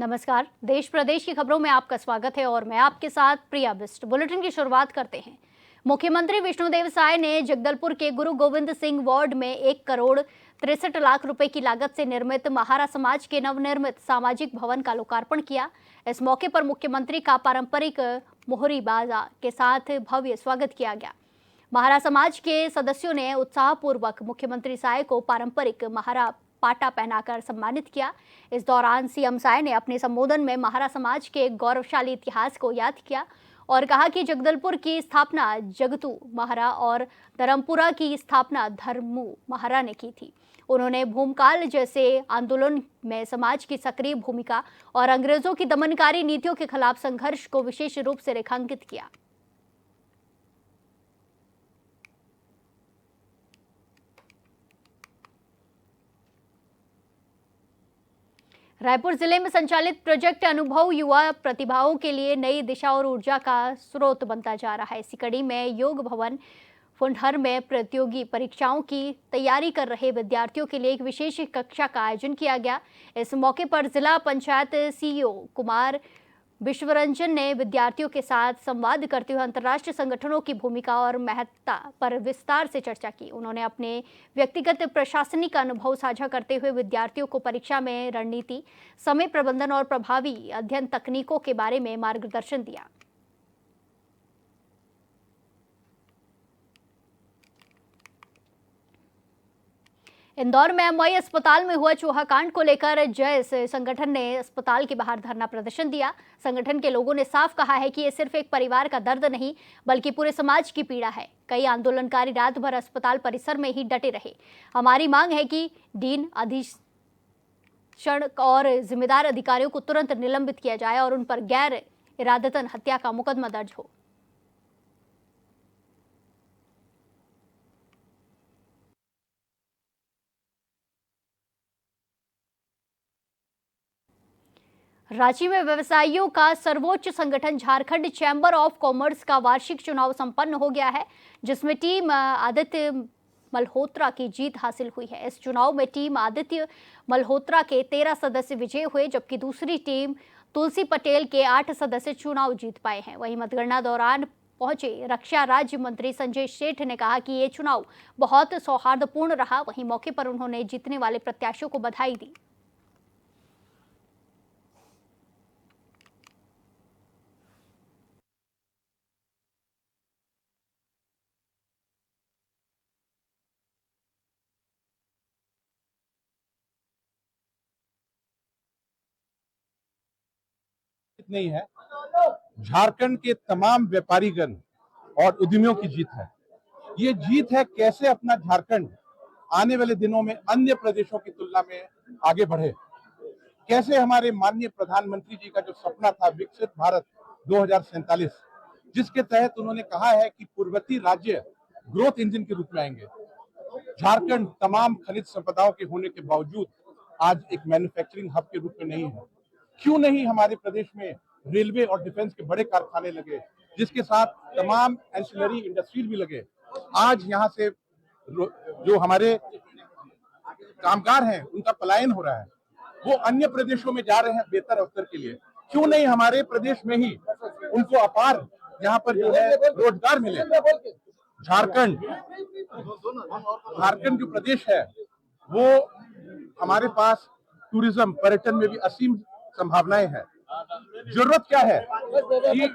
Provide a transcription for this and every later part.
नमस्कार। देश प्रदेश की खबरों में आपका स्वागत है और मैं आपके साथ प्रिया बिस्ट। बुलेटिन की शुरुआत करते हैं। मुख्यमंत्री विष्णुदेव साय ने जगदलपुर के गुरु गोविंद सिंह वार्ड में 1 करोड़ 63 लाख रुपए की लागत से निर्मित महारा समाज के नवनिर्मित सामाजिक भवन का लोकार्पण किया। इस मौके पर मुख्यमंत्री का पारंपरिक मोहरी बाजा के साथ भव्य स्वागत किया गया। महारा समाज के सदस्यों ने उत्साहपूर्वक मुख्यमंत्री साय को पारंपरिक महारा पाटा पहनाकर सम्मानित किया। इस दौरान सीएम साय ने अपने संबोधन में महारा समाज के गौरवशाली इतिहास को याद किया और कहा कि जगदलपुर की स्थापना जगतू महारा और धर्मपुरा की स्थापना धर्मू महारा ने की थी। उन्होंने भूमकाल जैसे आंदोलन में समाज की सक्रिय भूमिका और अंग्रेजों की दमनकारी नीतियों के खिलाफ संघर्ष को विशेष रूप से रेखांकित किया। रायपुर जिले में संचालित प्रोजेक्ट अनुभव युवा प्रतिभाओं के लिए नई दिशा और ऊर्जा का स्रोत बनता जा रहा है। इसी कड़ी में योग भवन फुंडहर में प्रतियोगी परीक्षाओं की तैयारी कर रहे विद्यार्थियों के लिए एक विशेष कक्षा का आयोजन किया गया। इस मौके पर जिला पंचायत सीईओ कुमार विश्वरंजन ने विद्यार्थियों के साथ संवाद करते हुए अंतर्राष्ट्रीय संगठनों की भूमिका और महत्ता पर विस्तार से चर्चा की। उन्होंने अपने व्यक्तिगत प्रशासनिक अनुभव साझा करते हुए विद्यार्थियों को परीक्षा में रणनीति, समय प्रबंधन और प्रभावी अध्ययन तकनीकों के बारे में मार्गदर्शन दिया। इंदौर में एमवाई अस्पताल में हुआ चूहा कांड को लेकर जैस संगठन ने अस्पताल के बाहर धरना प्रदर्शन दिया। संगठन के लोगों ने साफ कहा है कि ये सिर्फ एक परिवार का दर्द नहीं बल्कि पूरे समाज की पीड़ा है। कई आंदोलनकारी रात भर अस्पताल परिसर में ही डटे रहे। हमारी मांग है कि डीन, अधीक्षण और जिम्मेदार अधिकारियों को तुरंत निलंबित किया जाए और उन पर गैर इरादतन हत्या का मुकदमा दर्ज हो। रांची में व्यवसायियों का सर्वोच्च संगठन झारखंड चैंबर ऑफ कॉमर्स का वार्षिक चुनाव संपन्न हो गया है, जिसमें टीम आदित्य मल्होत्रा की जीत हासिल हुई है। इस चुनाव में टीम आदित्य मल्होत्रा के 13 सदस्य विजयी हुए, जबकि दूसरी टीम तुलसी पटेल के 8 सदस्य चुनाव जीत पाए हैं। वहीं मतगणना दौरान पहुंचे रक्षा राज्य मंत्री संजय सेठ ने कहा कि ये चुनाव बहुत सौहार्दपूर्ण रहा। वहीं मौके पर उन्होंने जीतने वाले प्रत्याशियों को बधाई दी। नहीं है, झारखंड के तमाम व्यापारीगण और उद्यमियों की जीत है। ये जीत है कैसे अपना झारखंड आने वाले दिनों में अन्य प्रदेशों की तुलना में आगे बढ़े, कैसे हमारे माननीय प्रधानमंत्री जी का जो सपना था विकसित भारत 2047, जिसके तहत उन्होंने कहा है कि पूर्ववर्ती राज्य ग्रोथ इंजन के रूप में आएंगे। झारखंड तमाम खनिज संपदाओं के होने के बावजूद आज एक मैन्युफैक्चरिंग हब के रूप में नहीं है। क्यों नहीं हमारे प्रदेश में रेलवे और डिफेंस के बड़े कारखाने लगे, जिसके साथ तमाम एंसिलरी इंडस्ट्रीज भी लगे। आज यहाँ से जो हमारे कामगार हैं उनका पलायन हो रहा है, वो अन्य प्रदेशों में जा रहे हैं बेहतर अवसर के लिए। क्यों नहीं हमारे प्रदेश में ही उनको अपार यहाँ पर जो है रोजगार मिले। झारखंड जो प्रदेश है वो हमारे पास टूरिज्म पर्यटन में भी असीम संभावनाएं हैं। जरूरत क्या है कि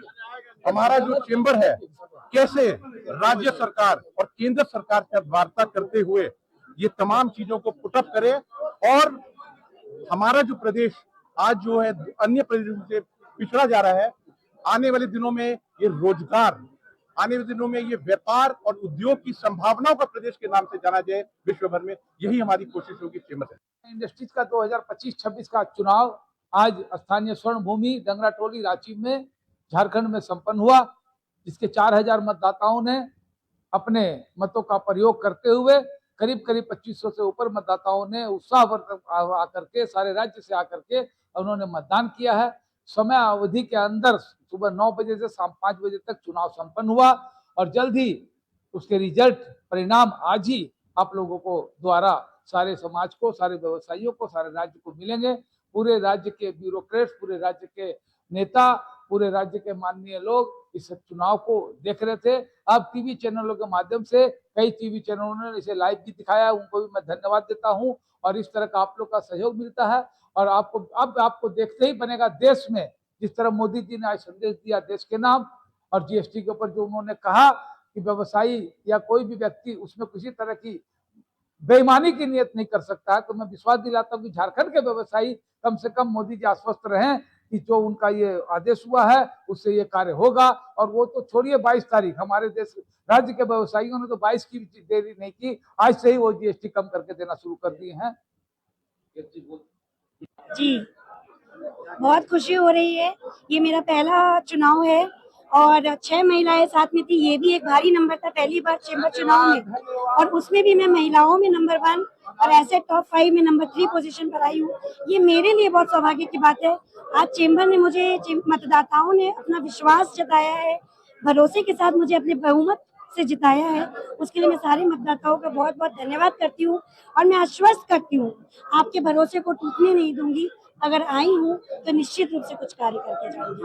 हमारा जो चेंबर है कैसे राज्य सरकार और केंद्र सरकार से वार्ता करते हुए ये तमाम चीजों को पुटअप करे और हमारा जो प्रदेश आज जो है अन्य प्रदेशों से पिछड़ा जा रहा है, आने वाले दिनों में ये रोजगार, आने वाले दिनों में ये व्यापार और उद्योग की संभावनाओं का प्रदेश के नाम से जाना जाए विश्व भर में। यही हमारी कोशिश होगी चेंबर से। इंडस्ट्रीज का 2025-26 का चुनाव आज स्थानीय स्वर्ण भूमि डंगराटोली रांची में झारखंड में संपन्न हुआ, जिसके 4000 मतदाताओं ने अपने मतों का प्रयोग करते हुए करीब 2500 से ऊपर मतदाताओं ने उत्साहवर्धक आकर के सारे राज्य से आकर के उन्होंने मतदान किया है। समय अवधि के अंदर सुबह 9 बजे से शाम 5 बजे तक चुनाव संपन्न हुआ और जल्द ही उसके रिजल्ट परिणाम आज ही आप लोगों को द्वारा सारे समाज को, सारे व्यवसायियों को, सारे राज्य को मिलेंगे। पूरे राज्य के ब्यूरोक्रेट्स, पूरे राज्य के नेता, पूरे राज्य के माननीय लोग इस चुनाव को देख रहे थे। अब टीवी चैनलों के माध्यम से कई टीवी चैनलों ने इसे लाइव भी दिखाया, उनको भी मैं धन्यवाद देता हूं। और इस तरह का आप लोग का सहयोग मिलता है और आपको देखते ही बनेगा देश में, जिस तरह मोदी जी ने आज संदेश दिया देश के नाम और जीएसटी के ऊपर जो उन्होंने कहा कि व्यवसायी या कोई भी व्यक्ति उसमें किसी तरह की बेईमानी की नियत नहीं कर सकता है, तो मैं विश्वास दिलाता हूं कि झारखंड के व्यवसायी कम से कम मोदी जी आश्वस्त रहें कि जो उनका ये आदेश हुआ है उससे ये कार्य होगा। और वो तो छोड़िए 22 तारीख, हमारे देश राज्य के व्यवसायियों ने तो 22 की भी देरी नहीं की, आज से ही वो जीएसटी कम करके देना शुरू कर दिए हैं। जी, बहुत खुशी हो रही है। ये मेरा पहला चुनाव है और 6 महिलाएं साथ में थी, ये भी एक भारी नंबर था पहली बार चेंबर चुनाव में, और उसमें भी मैं महिलाओं में नंबर 1 और ऐसे टॉप 5 में नंबर 3 पोजीशन पर आई हूँ। ये मेरे लिए बहुत सौभाग्य की बात है। आज चेंबर ने मुझे, मतदाताओं ने अपना विश्वास जताया है, भरोसे के साथ मुझे अपने बहुमत से जिताया है, उसके लिए मैं सारे मतदाताओं का बहुत बहुत धन्यवाद करती हूँ। और मैं आश्वस्त करती हूँ, आपके भरोसे को टूटने नहीं दूंगी। अगर आई हूँ तो निश्चित रूप से कुछ कार्य करके जाऊंगी।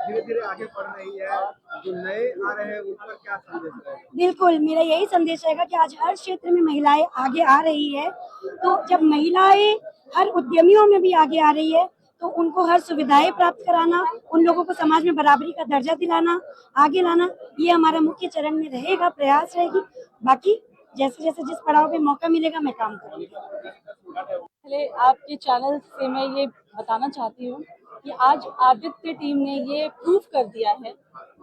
धीरे धीरे आगे बढ़ रही है, जो नए आ रहे हैं उन पर क्या संदेश रहेगा? बिल्कुल, मेरा यही संदेश रहेगा कि आज हर क्षेत्र में महिलाएं आगे आ रही है, तो जब महिलाएं हर उद्यमियों में भी आगे आ रही है तो उनको हर सुविधाएं प्राप्त कराना, उन लोगों को समाज में बराबरी का दर्जा दिलाना, आगे लाना, ये हमारा मुख्य चरण में रहेगा, प्रयास रहेगी। बाकी जैसे जैसे जिस पड़ाव पे मौका मिलेगा मैं काम करूंगी। पहले आपके चैनल से मैं ये बताना चाहती हूँ कि आज आदित्य टीम ने ये प्रूफ कर दिया है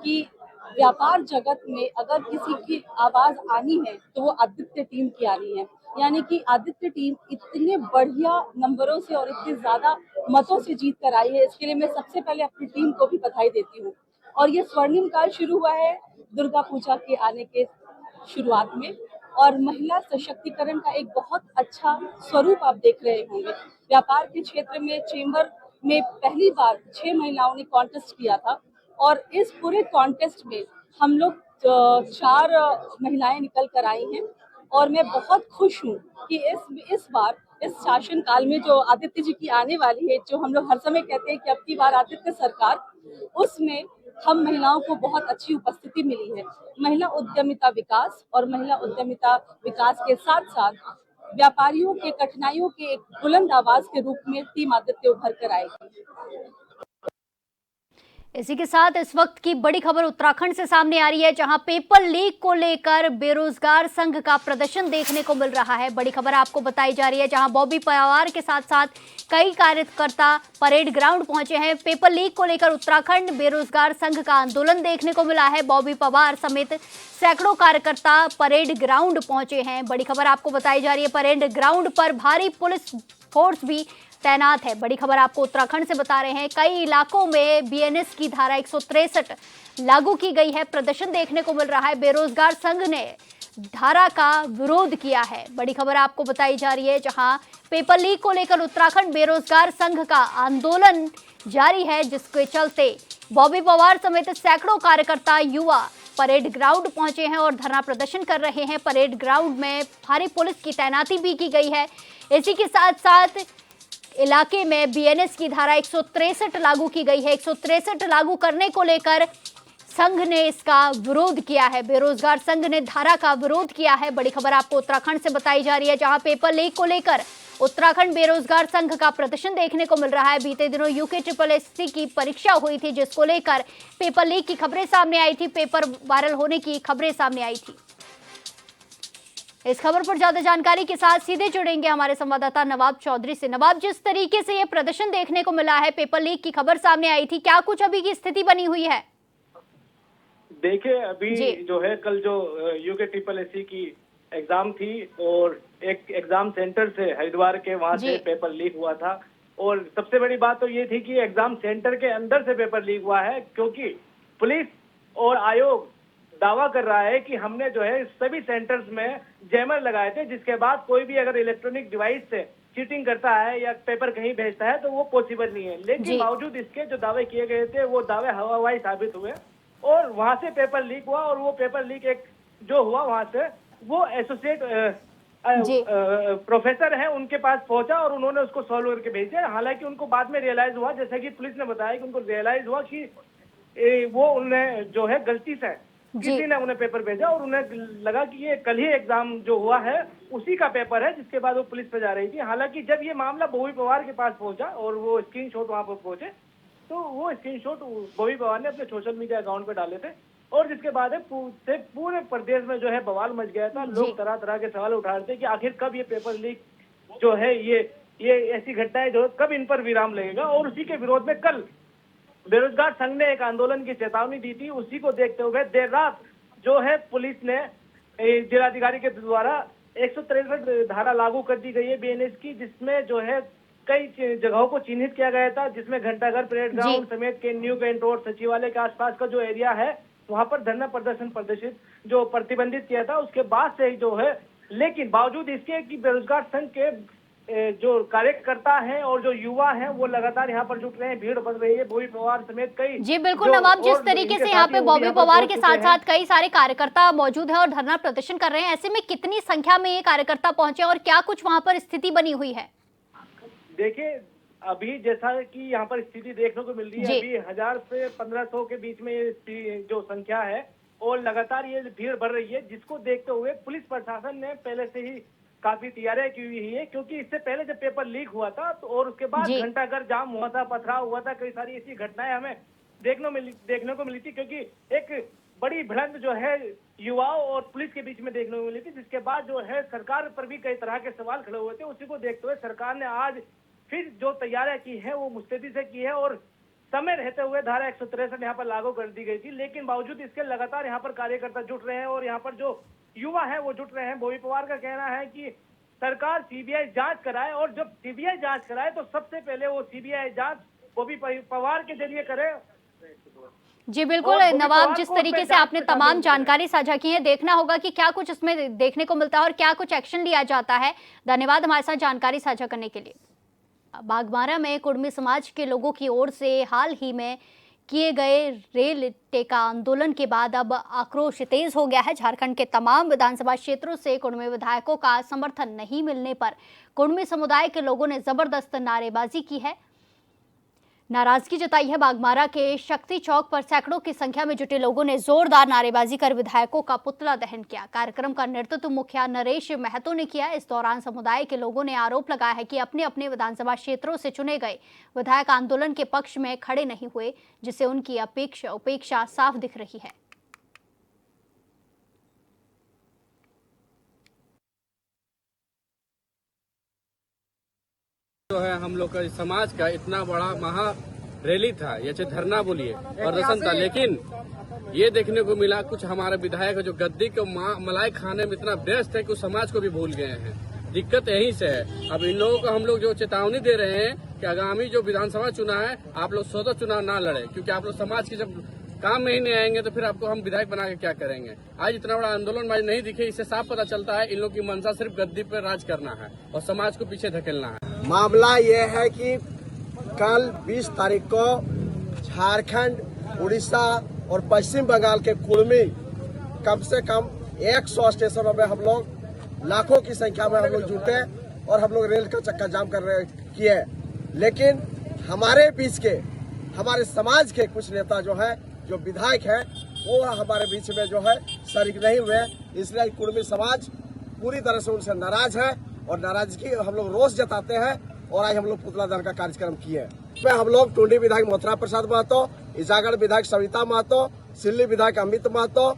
कि व्यापार जगत में अगर किसी की आवाज आनी है तो वो आदित्य टीम की आनी है। यानी कि आदित्य टीम इतने बढ़िया नंबरों से और इतने ज्यादा मतों से जीत कर आई है, इसके लिए मैं सबसे पहले अपनी टीम को भी बधाई देती हूँ। और ये स्वर्णिम काल शुरू हुआ है दुर्गा पूजा के आने के शुरुआत में, और महिला सशक्तिकरण का एक बहुत अच्छा स्वरूप आप देख रहे होंगे। व्यापार के क्षेत्र में चेंबर में पहली बार 6 महिलाओं ने कॉन्टेस्ट किया था और इस पूरे कॉन्टेस्ट में हम लोग 4 महिलाएं निकल कर आई हैं। और मैं बहुत खुश हूँ कि इस बार इस शासन काल में जो आदित्य जी की आने वाली है, जो हम लोग हर समय कहते हैं कि अब की बार आदित्य सरकार, उसमें हम महिलाओं को बहुत अच्छी उपस्थिति मिली है। महिला उद्यमिता विकास और महिला उद्यमिता विकास के साथ साथ व्यापारियों के कठिनाइयों के एक बुलंद आवाज के रूप में टीम आदित्य उभर कर आएगी। इसी के साथ इस वक्त की बड़ी खबर उत्तराखंड से सामने आ रही है, जहां पेपर लीक को लेकर बेरोजगार संघ का प्रदर्शन देखने को मिल रहा है। बड़ी खबर आपको बताई जा रही है, जहां बॉबी पवार के साथ साथ कई कार्यकर्ता परेड ग्राउंड पहुंचे हैं। पेपर लीक को लेकर उत्तराखंड बेरोजगार संघ का आंदोलन देखने को मिला है। बॉबी पवार समेत सैकड़ों कार्यकर्ता परेड ग्राउंड पहुंचे हैं। बड़ी खबर आपको बताई जा रही है, परेड ग्राउंड पर भारी पुलिस फोर्स भी तैनात है। बड़ी खबर आपको उत्तराखंड से बता रहे हैं, कई इलाकों में बीएनएस की धारा 163 लागू की गई है। प्रदर्शन देखने को मिल रहा है, बेरोजगार संघ ने धारा का विरोध किया है। बड़ी खबर आपको बताई जा रही है, जहां पेपर लीक को लेकर उत्तराखंड बेरोजगार संघ का आंदोलन जारी है, जिसके चलते बॉबी पवार समेत सैकड़ों कार्यकर्ता युवा परेड ग्राउंड पहुंचे हैं और धरना प्रदर्शन कर रहे हैं। परेड ग्राउंड में भारी पुलिस की तैनाती भी की गई है। इसी के साथ साथ इलाके में बीएनएस की धारा 163 लागू की गई है। 163 लागू करने को लेकर संघ ने इसका विरोध किया है, बेरोजगार संघ ने धारा का विरोध किया है। बड़ी खबर आपको उत्तराखंड से बताई जा रही है, जहां पेपर लीक को लेकर उत्तराखंड बेरोजगार संघ का प्रदर्शन देखने को मिल रहा है। बीते दिनों UKSSC की परीक्षा हुई थी, जिसको लेकर पेपर लीक की खबरें सामने आई थी, पेपर वायरल होने की खबरें सामने आई थी। इस खबर पर ज्यादा जानकारी के साथ सीधे जुड़ेंगे हमारे संवाददाता नवाब चौधरी से। नवाब, जिस तरीके से ये प्रदर्शन देखने को मिला है, पेपर लीक की खबर सामने आई थी, क्या कुछ अभी की स्थिति बनी हुई है? देखिए, अभी जो है कल जो UKSSC की एग्जाम थी और एक एग्जाम सेंटर से हरिद्वार के वहां से पेपर लीक हुआ था। और सबसे बड़ी बात तो ये थी कि एग्जाम सेंटर के अंदर से पेपर लीक हुआ है, क्योंकि पुलिस और आयोग दावा कर रहा है कि हमने जो है सभी सेंटर्स में जैमर लगाए थे, जिसके बाद कोई भी अगर इलेक्ट्रॉनिक डिवाइस से चीटिंग करता है या पेपर कहीं भेजता है तो वो पॉसिबल नहीं है। लेकिन बावजूद इसके जो दावे किए गए थे वो दावे हवाई साबित हुए और वहां से पेपर लीक हुआ। और वो पेपर लीक एक जो हुआ वहां से वो एसोसिएट प्रोफेसर हैं उनके पास पहुंचा और उन्होंने उसको सॉल्व करके भेजा। हालांकि उनको बाद में रियलाइज हुआ, जैसा कि पुलिस ने बताया कि उनको रियलाइज हुआ कि वो उन्हें जो है गलती से किसी ने उन्हें पेपर भेजा और उन्हें लगा कि ये कल ही एग्जाम जो हुआ है उसी का पेपर है, जिसके बाद वो पुलिस पे जा रही थी। हालांकि जब ये मामला बॉबी पवार के पास पहुंचा और वो स्क्रीनशॉट वहां पर पहुंचे, तो वो स्क्रीनशॉट बॉबी पवार ने अपने सोशल मीडिया अकाउंट पे डाले थे और जिसके बाद पूरे प्रदेश में जो है बवाल मच गया था। लोग तरह तरह के सवाल उठा रहे थे कि आखिर कब ये पेपर लीक जो है ये ऐसी घटनाएं जो कब इन पर विराम लगेगा। और उसी के विरोध में कल बेरोजगार संघ ने एक आंदोलन की चेतावनी दी थी। उसी को देखते हुए देर रात जो है पुलिस ने जिलाधिकारी के द्वारा 163 धारा लागू कर दी गई है बीएनएस की, जिसमें जो है कई जगहों को चिन्हित किया गया था, जिसमें घंटाघर, परेड ग्राउंड समेत के न्यू कैंट रोड, सचिवालय के आसपास का जो एरिया है वहां पर धरना प्रदर्शन जो प्रतिबंधित किया था उसके बाद से ही जो है। लेकिन बावजूद इसके कि बेरोजगार संघ के जो कार्यकर्ता हैं और जो युवा हैं वो लगातार यहाँ पर जुट रहे हैं, भीड़ बढ़ रही है। बॉबी पवार समेत कई जी बिल्कुल नवाब, जिस तरीके से यहाँ पे बॉबी पवार के साथ साथ कई सारे कार्यकर्ता मौजूद हैं और धरना प्रदर्शन कर रहे हैं, ऐसे में कितनी संख्या में ये कार्यकर्ता पहुंचे और क्या कुछ वहां पर स्थिति बनी हुई है? देखिए अभी जैसा कि यहाँ पर स्थिति देखने को मिल रही है, अभी 1000 से 1500 के बीच में ये जो संख्या है और लगातार ये भीड़ बढ़ रही है, जिसको देखते हुए पुलिस प्रशासन ने पहले से ही काफी तैयारियां की हुई है। क्योंकि इससे पहले जब पेपर लीक हुआ था तो और उसके बाद घंटाघर जाम हुआ था, पथराव हुआ था, कई सारी ऐसी घटनाएं हमें देखने को मिली थी। क्योंकि एक बड़ी भिड़ंत जो है युवाओं और पुलिस के बीच में देखने को मिली थी, जिसके बाद जो है सरकार पर भी कई तरह के सवाल खड़े हुए थे। उसी को देखते हुए सरकार ने आज फिर जो तैयारियां की है वो मुस्तैदी से की है और समय रहते हुए धारा 163 यहाँ पर लागू कर दी गई थी। लेकिन बावजूद इसके लगातार यहाँ पर कार्यकर्ता जुट रहे हैं और यहाँ पर जो युवा है वो जुट रहे हैं। बॉबी पवार का कहना है कि सरकार सीबीआई जांच कराए और जब सीबीआई जांच कराए तो सबसे पहले वो सीबीआई जांच बॉबी पवार के जरिए करे। जी बिल्कुल नवाब, जिस तरीके से आपने तमाम जानकारी साझा की है, देखना होगा कि क्या कुछ इसमें देखने को मिलता है और क्या कुछ एक्शन लिया जाता है। धन्यवाद हमारे साथ जानकारी साझा करने के लिए। बागबाहरा में कुर्मी समाज के लोगों की ओर से हाल ही में किए गए रेल टेका आंदोलन के बाद अब आक्रोश तेज हो गया है। झारखंड के तमाम विधानसभा क्षेत्रों से कुर्मी विधायकों का समर्थन नहीं मिलने पर कुर्मी समुदाय के लोगों ने जबरदस्त नारेबाजी की है, नाराजगी जताई है। बागबाहरा के शक्ति चौक पर सैकड़ों की संख्या में जुटे लोगों ने जोरदार नारेबाजी कर विधायकों का पुतला दहन किया। कार्यक्रम का नेतृत्व मुखिया नरेश महतो ने किया। इस दौरान समुदाय के लोगों ने आरोप लगाया है कि अपने अपने विधानसभा क्षेत्रों से चुने गए विधायक आंदोलन के पक्ष में खड़े नहीं हुए, जिससे उनकी उपेक्षा साफ दिख रही है। जो है हम लोग का समाज का इतना बड़ा महा रैली था, या चाहे धरना बोलिए, प्रदर्शन था, लेकिन ये देखने को मिला कुछ हमारे विधायक जो गद्दी को मलाई खाने में इतना व्यस्त है कि उस समाज को भी भूल गए हैं। दिक्कत यहीं से है। अब इन लोगों को हम लोग जो चेतावनी दे रहे हैं कि आगामी जो विधानसभा चुनाव है आप लोग स्वतः चुनाव ना लड़े, क्योंकि आप लोग समाज के जब काम में ही नहीं आएंगे तो फिर आपको हम विधायक बना के क्या करेंगे। आज इतना बड़ा आंदोलन आज नहीं दिखे, इससे साफ पता चलता है इन लोग की मंशा सिर्फ गद्दी पर राज करना है और समाज को पीछे धकेलना है। मामला ये है कि कल 20 तारीख को झारखंड, उड़ीसा और पश्चिम बंगाल के कुर्मी कम से कम 100 स्टेशनों में हम लोग लाखों की संख्या में हम लोग जुटे और हम लोग रेल का चक्का जाम किए। लेकिन हमारे बीच के, हमारे समाज के कुछ नेता जो है, जो विधायक है, वो हमारे बीच में जो है शरीक नहीं हुए। इसलिए कुर्मी समाज पूरी तरह से उनसे नाराज है और नाराजगी हम लोग रोष जताते हैं और आज हम लोग पुतला दहन का कार्यक्रम किए। इसमें हम लोग टुंडी विधायक मथुरा प्रसाद महतो, ईसागढ़ विधायक सविता महतो, सिल्ली विधायक अमित महतो,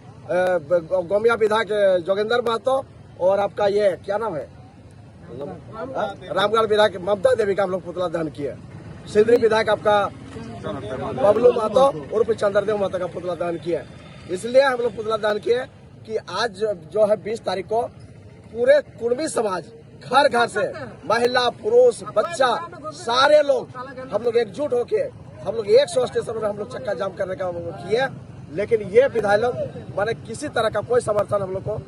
गोमिया विधायक जोगेंद्र महतो और आपका ये क्या नाम है, रामगढ़ विधायक ममता देवी का हम लोग पुतला दहन किए। सिंदरी विधायक आपका बबलू महतो उर्फ चंद्रदेव महतो का पुतला दहन किया। इसलिए हम लोग पुतला दहन किए कि आज जो है 20 तारीख को पूरे कुर्मी समाज घर घर से महिला, पुरुष, बच्चा, सारे लोग हम लोग एकजुट होके हम लोग 100 स्टेशन में हम लोग चक्का जाम करने का किए। लेकिन ये विधायक माने किसी तरह का कोई समर्थन हम लोग को।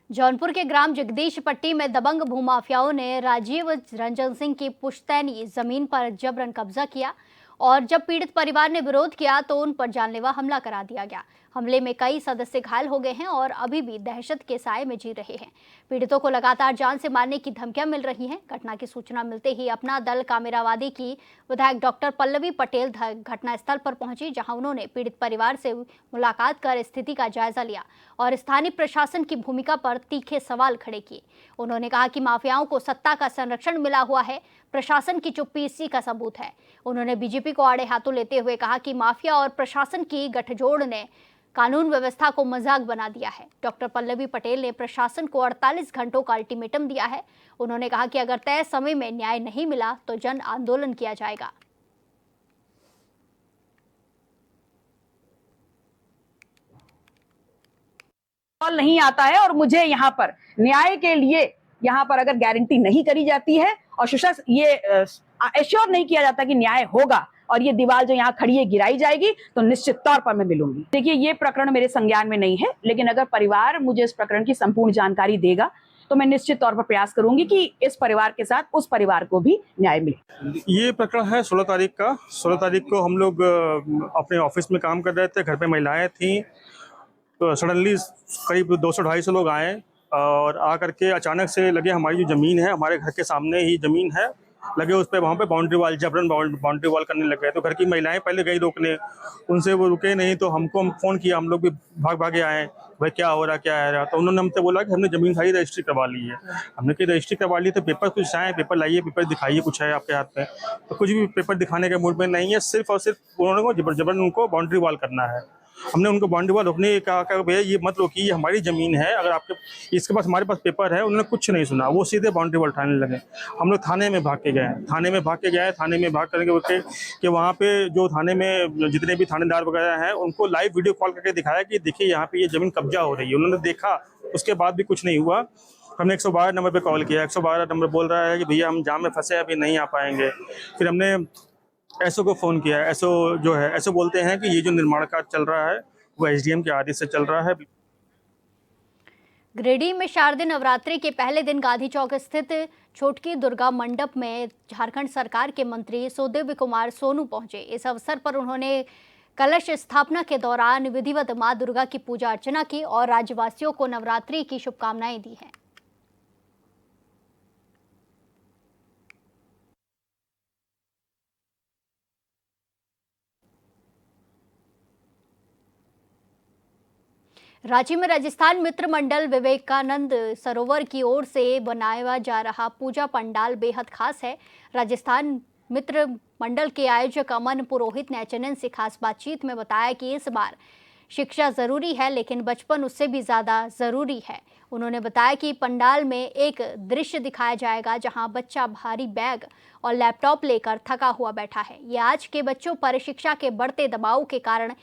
जौनपुर के ग्राम जगदीश पट्टी में दबंग भूमाफियाओं ने राजीव रंजन सिंह की पुश्तैनी जमीन पर जबरन कब्जा किया। और जब पीड़ित परिवार ने विरोध किया तो उन पर जानलेवा हमला करा दिया गया। हमले में कई सदस्य घायल हो गए हैं और अभी भी दहशत के साए में जी रहे हैं। पीड़ितों को लगातार जान से मारने की धमकियां मिल रही हैं। घटना की सूचना मिलते ही अपना दल कामेरावादी की विधायक डॉक्टर पल्लवी पटेल घटनास्थल पर पहुंची, जहां उन्होंने पीड़ित परिवार से मुलाकात कर स्थिति का जायजा लिया और स्थानीय प्रशासन की भूमिका पर तीखे सवाल खड़े किए। उन्होंने कहा कि माफियाओं को सत्ता का संरक्षण मिला हुआ है, प्रशासन की चुप्पी इसी का सबूत है। उन्होंने बीजेपी को आड़े हाथों लेते हुए कहा कि माफिया और प्रशासन की गठजोड़ ने कानून व्यवस्था को मजाक बना दिया है। डॉक्टर पल्लवी पटेल ने प्रशासन को 48 घंटों का अल्टीमेटम दिया है। उन्होंने कहा कि अगर तय समय में न्याय नहीं मिला तो जन आंदोलन किया जाएगा। नहीं आता है और मुझे यहाँ पर न्याय के लिए यहाँ पर अगर गारंटी नहीं करी जाती है और ये एश्योर नहीं किया जाता कि न्याय होगा और ये दीवार जो यहाँ खड़ी है गिराई जाएगी, तो निश्चित तौर पर मैं मिलूंगी। देखिए, ये प्रकरण मेरे संज्ञान में नहीं है, लेकिन अगर परिवार मुझे इस प्रकरण की संपूर्ण जानकारी देगा तो मैं निश्चित तौर पर प्रयास करूंगी कि इस परिवार के साथ उस परिवार को भी न्याय मिले। ये प्रकरण है 16 तारीख का। 16 तारीख को हम लोग अपने ऑफिस में काम कर रहे थे, घर पे महिलाएं थी, तो सडनली करीब 200-250 लोग आए और आकर के अचानक से लगे हमारी जो ज़मीन है, हमारे घर के सामने ही ज़मीन है, लगे उस पर वहाँ पे बाउंड्री वाल, जबरन बाउंड्री वाल करने लग गए। तो घर की महिलाएं पहले गई रोकने, उनसे वो रुके नहीं, तो हम फ़ोन किया, हम लोग भी भागे आए, भाई क्या हो रहा क्या है रहा। तो उन्होंने हमसे बोला कि हमने ज़मीन सारी रजिस्ट्री करवा ली है। हमने कहा रजिस्ट्री करवा ली तो पेपर कुछ आए, पेपर लाइए, पेपर दिखाइए, कुछ है आपके हाथ में। तो कुछ भी पेपर दिखाने के मूड में नहीं है, सिर्फ और सिर्फ उन्होंने को जबरन उनको बाउंड्री वाल करना है। हमने उनको बाउंड्री वाल रोकने कहा भैया ये मत रोकिए, ये हमारी ज़मीन है, अगर आपके इसके पास हमारे पास पेपर है। उन्होंने कुछ नहीं सुना, वो सीधे बाउंड्री वाल उठाने लगे। हम लोग थाने में भाग के गए, थाने में भाग करके कि वहाँ पे जो थाने में जितने भी थानेदार वगैरह हैं उनको लाइव वीडियो कॉल करके दिखाया कि देखिए यहाँ पे ये ज़मीन कब्जा हो रही है। उन्होंने देखा, उसके बाद भी कुछ नहीं हुआ। हमने 112 नंबर पर कॉल किया, 112 नंबर बोल रहा है कि भैया हम जाम में फंसे, अभी नहीं आ पाएंगे। फिर हमने एसओ को फ़ोन किया, एसओ जो है, एसओ बोलते हैं कि ये जो निर्माण कार्य चल रहा है वो एसडीएम के आदेश से चल रहा है। गिरिडीह में शारदीय नवरात्रि के पहले दिन गांधी चौक स्थित छोटकी दुर्गा मंडप में झारखंड सरकार के मंत्री सुदेव कुमार सोनू पहुंचे। इस अवसर पर उन्होंने कलश स्थापना के दौरान विधिवत मां दुर्गा की पूजा अर्चना की और राज्यवासियों को नवरात्रि की शुभकामनाएं दी हैं। रांची में राजस्थान मित्र मंडल विवेकानंद सरोवर की ओर से बनाया जा रहा पूजा पंडाल बेहद खास है। राजस्थान मित्र मंडल के आयोजक अमन पुरोहित ने एचएनएन से खास बातचीत में बताया कि इस बार शिक्षा जरूरी है, लेकिन बचपन उससे भी ज़्यादा ज़रूरी है। उन्होंने बताया कि पंडाल में एक दृश्य दिखाया जाएगा जहां बच्चा भारी बैग और लैपटॉप लेकर थका हुआ बैठा है। ये आज के बच्चों पर शिक्षा के बढ़ते दबाव के कारण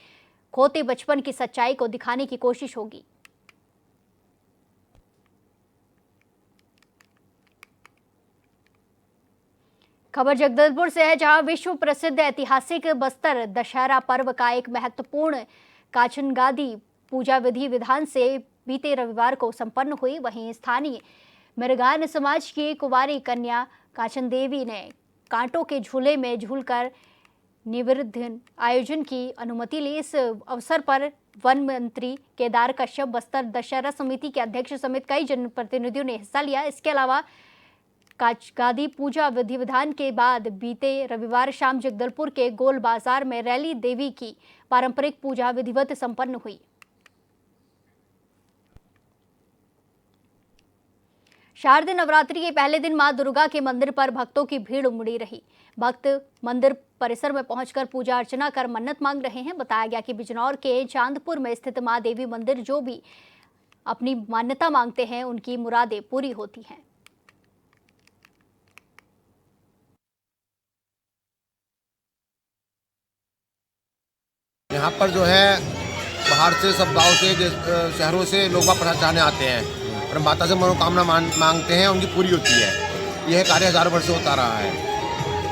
खोते बचपन की सच्चाई को दिखाने की कोशिश होगी। खबर जगदलपुर से है, जहां विश्व प्रसिद्ध ऐतिहासिक बस्तर दशहरा पर्व का एक महत्वपूर्ण काचनगादी पूजा विधि विधान से बीते रविवार को संपन्न हुई। वहीं स्थानीय मृगान समाज की कुंवारी कन्या काचन देवी ने कांटों के झूले में झूलकर निवृत्ति आयोजन की अनुमति ली। इस अवसर पर वन मंत्री केदार कश्यप, बस्तर दशहरा समिति के अध्यक्ष समेत कई जनप्रतिनिधियों ने हिस्सा लिया। इसके अलावा काचगादी पूजा विधि विधान के बाद बीते रविवार शाम जगदलपुर के गोल बाजार में रैली देवी की पारंपरिक पूजा विधिवत संपन्न हुई। शारदीय नवरात्रि के पहले दिन मां दुर्गा के मंदिर पर भक्तों की भीड़ उमड़ी रही। भक्त मंदिर परिसर में पहुंचकर पूजा अर्चना कर मन्नत मांग रहे हैं। बताया गया कि बिजनौर के चांदपुर में स्थित मां देवी मंदिर जो भी अपनी मान्यता मांगते हैं उनकी मुरादें पूरी होती हैं। यहाँ पर जो है बाहर से सब गांव से शहरों से लोग प्रसाद चाहने आते हैं और माता से मनोकामना मांगते हैं, उनकी पूरी होती है। यह कार्य हजारों वर्ष से होता रहा है।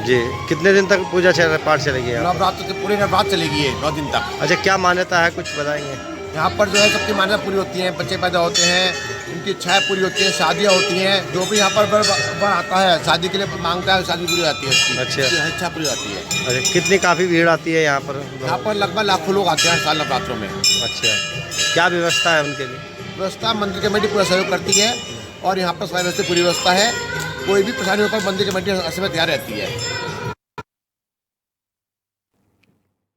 जी, कितने दिन तक पूजा पाठ चलेगी? नवरात्र से पूरे नवरात्र चलेगी है 9 दिन तक। अच्छा, क्या मान्यता है, कुछ बताएंगे? यहाँ पर जो है सबकी मान्यता पूरी होती है। बच्चे पैदा होते हैं, उनकी इच्छाएं पूरी होती हैं, शादियाँ होती हैं, जो भी यहाँ पर वर आता है शादी के लिए मांगता है, शादी पूरी होती है उसकी। अच्छा। उसकी इच्छा पूरी होती है। अच्छा, कितनी काफ़ी भीड़ आती है यहाँ पर? यहाँ पर लगभग लाखों लोग आते हैं हर साल नवरात्रों में। अच्छा, क्या व्यवस्था है उनके लिए? व्यवस्था मंदिर कमेटी पूरा सहयोग करती है और यहाँ पर व्यवस्था पूरी व्यवस्था है। कोई भी परेशानी होकर मंदिर कमेटी हर समय तैयार रहती है।